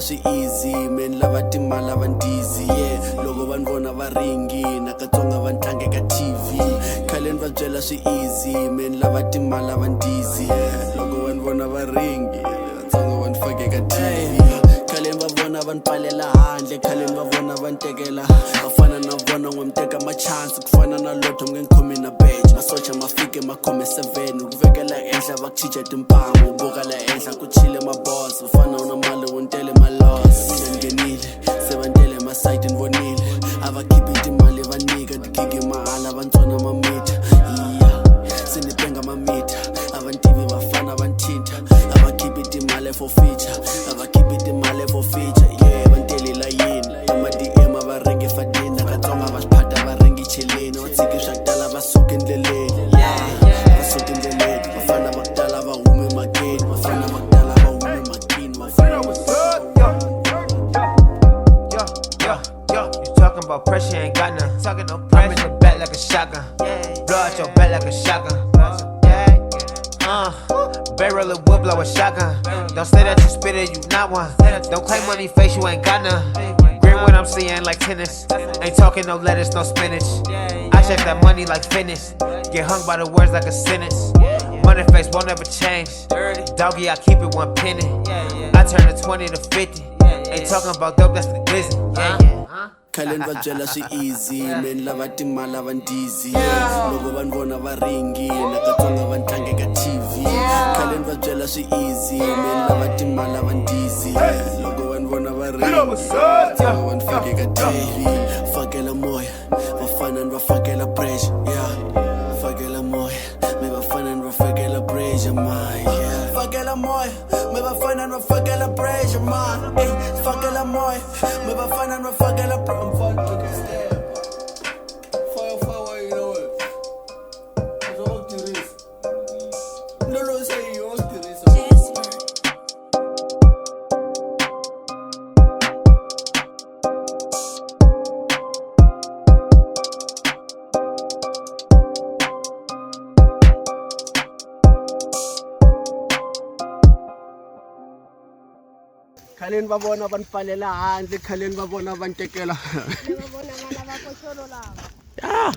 swi easy men lava timali lava ndizi yeah loko vanhu vona va ringi nakatsonga va ntlange ka TV khale ni va byela swi easy men lava timali lava ndizi yeah loko vanhu vona va ringi nakatsonga va nifake ka TV khale ni va vona va nipalela handle khale ni va vona va ntekela vafana na vona n'wamteka ma chance ku fana na lotho nge ngikhomi na badge masocha mafike makhome 7 ukuvekela enhla va kuchicha timpamu ubuka la enhla ku chile maboss ufana una mali wontele ma loss ngenile sevantele ma site nivonile avakhiphi timali vanika digigi mahala vantsona mamita yeah sinipenga mamita avantivi vafana vanthinta avakhiphi timali for feature avakhiphi timali for feature yeah vantele la yini ama-DM avarengi fadini nakatsonga vasiphatha varengi cheleni vatsiki swa kutala vasuka endleleni vasuka endleleni vafana va kutala va hume makeni vafana va kutala va hume makini Talking about pressure, ain't got none. Talking no pressure. I'm in the back like a shotgun. Blow out your back like a shotgun. Barrel of wood, blow a shotgun. Don't say that you spit it, you not one. Don't claim money face, you ain't got none. Green what I'm seeing like tennis. Ain't talking no lettuce, no spinach. I check that money like fitness. Get hung by the words like a sentence. Money face won't ever change. Dawgy, I keep it 1 penny. I turn the 20 to 50. Ain't talking about dope, that's the glizzy. khale ni va byela swi easy men lava timali lava ndizi loko vanhu vona va ringi nakatsonga va ntlange ka TV khale ni va byela swi easy men lava timali lava ndizi loko vanhu vona va ringi va nifake ka TV fakela moya vafana ni va fakela pressure yeah fakela moya me vafana ni va fakela pressure man yeah fakela moya me vafana ni va fakela pressure man fakela moya me vafana ni va fakela pressure khale ni va vona va nipalela handle khale ni va vona va ntekela va vona vana va koxolo lava yeah